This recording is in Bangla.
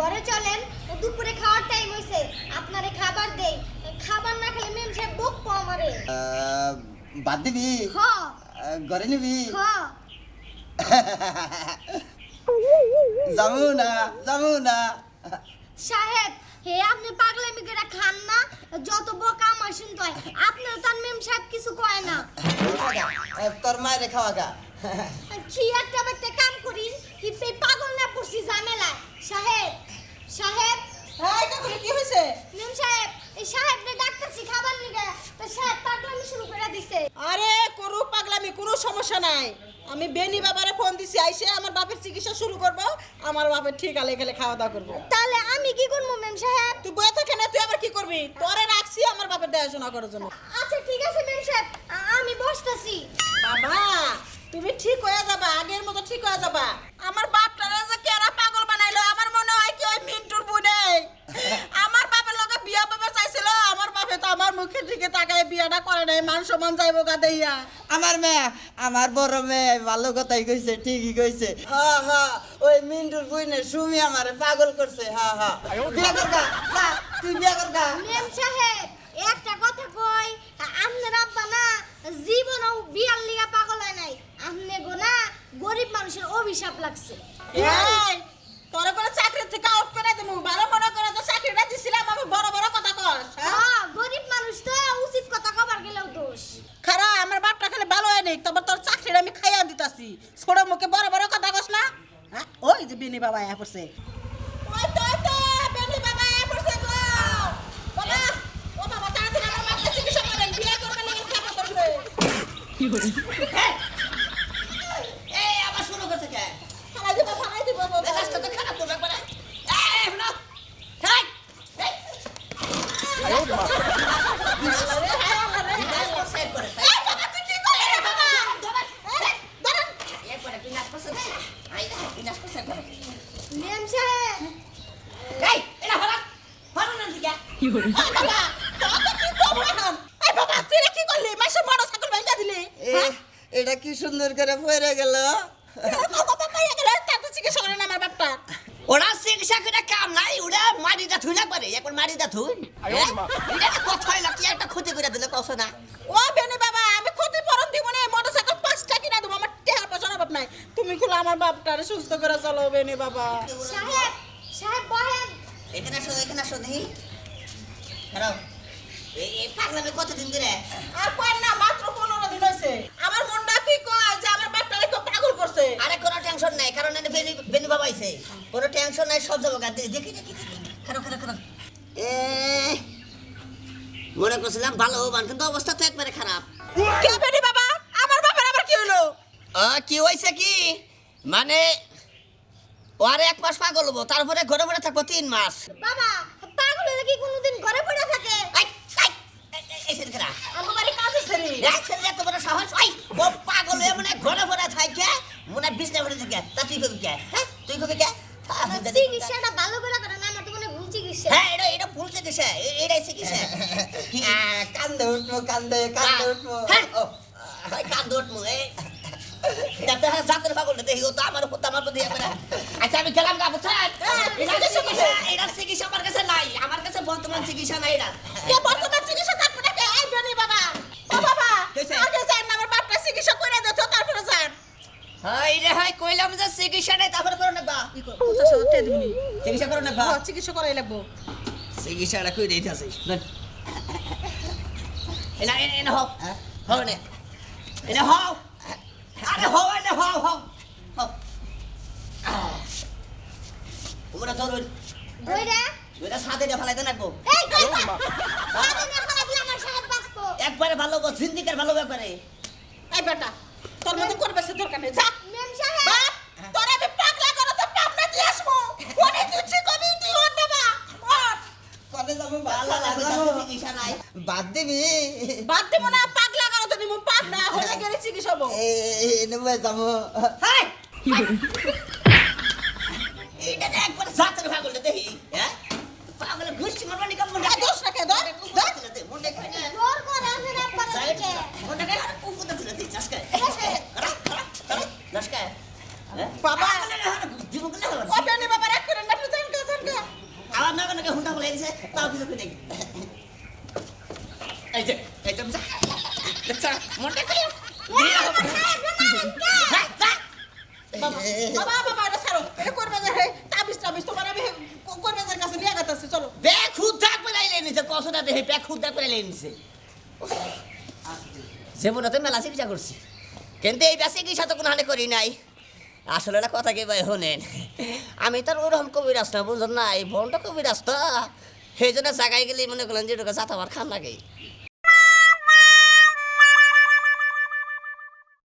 ঘরে চলেন, দুপুরে খাওয়ার টাইম হইছে, আপনারে খাবার দেই। খাবার না খেলে মেম সাহেব বকবো আমারে। বাদ দিবি? হ ঘরে নিবি? হ। যাবো না। সাহেব, হে আপনি পাগলামি করে খান না, যত বকা আমার শুনতে হয়। আপনার তার মেম সাহেব কিছু কয় না। তোর মায়ের খাওয়া গা। কি একটা বাড়িতে কাম করি, হিপে পাগল না পড়ছি ঝামেলায়। সাহেব সাহেব, এই কাকুরে কি হইছে? মেম সাহেব, এই সাহেবরে ডাক্তারছি খাবার নিগে, তো সাহেব পাগলামি শুরু করে দিছে। আরে করু পাগলামি, কোনো সমস্যা নাই। আমি বেনি বাবারে ফোন দিছি, আইসে আমার বাপের চিকিৎসা শুরু করব। আমার বাপের ঠিক আলে গেলে খাওয়া দাওয়া করব। তাহলে আমি কি করব মেম সাহেব? তুই বয়ে থাকে না, তুই আবার কি করবি? তোরে রাখছি আমার বাপের দেখাশোনা করার জন্য। আচ্ছা ঠিক আছে মেম সাহেব, আমি বসতাছি। বাবা তুমি ঠিক হয়ে যাবা, আগের মতো ঠিক হয়ে যাবা। আমার বাপটারে যে কেরা পাগল বানাইলো, আমার মনে হয় কি ওই মিন্টুর বুনে আমার বাপের লগে বিয়া বাবা চাইছিল। আমার বাপে তো আমার মুখের দিকে তাকায় বিয়াটা করে নাই, মান সম্মান যাইবো গা দেইয়া। আমার মেয়ে, আমার বড় মেয়ে ভালো কথাই কইছে, ঠিকই কইছে। ওই মিন্টুর বইনে সুমি আমারে পাগল করছে। বিয়া করগা, না তুই বিয়া করগা। মেম সাহেব, একটা কথা কই, আপনার আব্বা না জীবনও বিয়ার লিগা পাগল হয় নাই। আপনি গো না গরিব মানুষের অভিশাপ লাগছে। এই তোরে করে চাকরি থেকে আউট করে দেবো। ভালো মনে করে তো চাকরিটা দিছিলাম, আমি বড় বড় কথা কস। হ্যাঁ, গরিব মানুষ তো উচিত কথা কবার গেলেও দোষ। খারা আমার বাপটা খালি ভালো হয় নাই, তবে তোর চাকরিটা আমি খাইয়া দিতাছি। ছোট মুখে বড় বড় কথা কস না। হ্যাঁ, ওই যে বেনি বাবা আয়া পড়ছে। ওই তো বেনি বাবা আয়া পড়ছে গো। বাবা, ও বাবা তাড়াতাড়ি আমার বাপকে চিকিৎসা করেন, বিয়ে করবেন না খাবো করবে। কি হলো? এই আবার শুরু করছে কে? ফালাই দিব বাবা। রাস্তা তো খারাপ করবে একবারে। এই না থাক। মেম সাহেব, এটা কি সুন্দর করে পড়ে গেল। ওরা চিকিৎসা করে কাম নাই, ওরা মারিটা থুই না পারে, একবার মারিটা থুই। এটা কথাই লাগছে, একটা ক্ষতি করে দিলে কস না। ও বেনি বাবা, আমি ক্ষতিপূরণ দিব না, মোটরসাইকেল 5টা কিনা দেবো, আমার টাকা পয়সার অভাব নাই। তুমি খুলে আমার বাপটারে সুস্থ করে চলো বেনি বাবা। সাহেব সাহেব বহেন। এখানে শোধি খারাপ। এই পাগলামে কতদিন ধরে? আর কয় না, মাত্র 15 দিন হয়েছে। আমার মনটা কি কয় যে আমার বাপটারে কেউ পাগল করছে। আরে কোনো টেনশন নাই, কারণ এনে বেনি বাবা আইছে। কোনো টেনশন নাই, সব যাবো। দেখি খারাপ। মনে করছিলাম ভালো হবান, কিন্তু অবস্থা তো একবারে খারাপ। কে বেনি বাবা? আমার বাবার আবার কি হলো? কি হয়েছে কি মানে, ওরে 1 মাস পাগল হবো, তারপরে ঘরে ঘরে থাকবো 3 মাস। বাবা, পাগল হলে কি কোনোদিন ঘরে পড়ে থাকে? এই ছেলেরা আমার বাড়ি কাজে ছেড়ে। এত বড় সাহস! ও পাগল হয়ে মানে ঘরে ঘরে থাকে, মনে বিছনা ভরে থাকে। তা তুই কবি কে? হ্যাঁ, তুই কবি কে? চিকিৎসাটা ভালো করে করেন, আমার তো মনে ভুল চিকিৎসা। হ্যাঁ, এটা ভুল চিকিৎসা, এটাই চিকিৎসা। কান্দে উঠবো। হ্যাঁ, কান্দে উঠবো। জাতের পাগল দেখি, ও তো আমার প্রতি একবারে। আচ্ছা আমি গেলাম গা, বুঝছেন? এটার চিকিৎসা আমার কাছে নাই, আমার কাছে বর্তমান চিকিৎসা নাই। এটা কে বর্তমান চিকিৎসা থাকবে না কে? এই বেনি বাবা, ও বাবা, কইছে? আগে যান না, আমার বাপটা চিকিৎসা করে দে তো, তারপরে যান। কইলাম যে চিকিৎসা নাই, তারপরে করো না বা 50,000 টাকা দিবনি। চিকিৎসা করো না বা চিকিৎসা করাই লাগবো। চিকিৎসাটা কই দিতে আছে। এনে হও হও নে, এনে হও। আরে হও, এনে হও। তোমরা ধরুন, ধইরা ওইটা সাথে দিয়ে ফেলাইতে নাকবো। এই বাবা, সাদে না ফেলা দিলে আমার সাহেব বাঁচবো। একবারে ভালো জিন্দিকার ভালো ব্যাপারে। এই বেটা, তোর মতো করবে সে দরকার নেই, যা। মেম সাহেব, বাপ, তোর আমি পাগলা করে তো পাবনা দিয়ে আসবো। কোনে তুই কবি তুই ওর দেবা। কবে যাবো? ভালো লাগলো, চিকিৎসা নাই, বাদ দিবি। বাদ দেবো না, পাগলা করে তো নিমু, পাবনা হলে গেলে চিকিৎসা হবো। নেবে যাবো। হাই, এইটা একবার জাতের পাগল দেখি। হ্যাঁ, পাগল ঘুষি মারবা নি কেমন? দোষ না কে দোষ? মুন্ডে কই না, জোর করে আপনার আব্বার দিকে। মুন্ডে কই আর উপদে তুলে দিছ আজকে। নমস্কার। বাবা, জীবন ও বেনি বাবা রাখ করে না, আপনি যান কা। আমার নাকি নাকি হুন্ডা বলে দিছে তাও কিছু নেই এই যে দেখছ মনটা কই বাবা বাবা এটা ছাড়ো এটা করবে যে হে তাবিজ তোমার আমি করবে যে কাছে নিয়ে গেতাছি চলো ব্যাগ খুদ থাক বলাইলে নিছে কসটা দেহে ব্যাগ খুদ থাক বলাইলে নিছে জীবনতে মেলা চিকিৎসা করছি কিন্তু এই চিকিৎসা তো কোনো হানে করি নাই আসলে একটা কথা কি ভাই শোনেন আমি তো ওরকম কবিরাজ না বুঝলেন না এই বোনটা কবিরাজ তো সেই জন্য জায়গায় গেলে মনে করলেন যে জাতাবার খান লাগে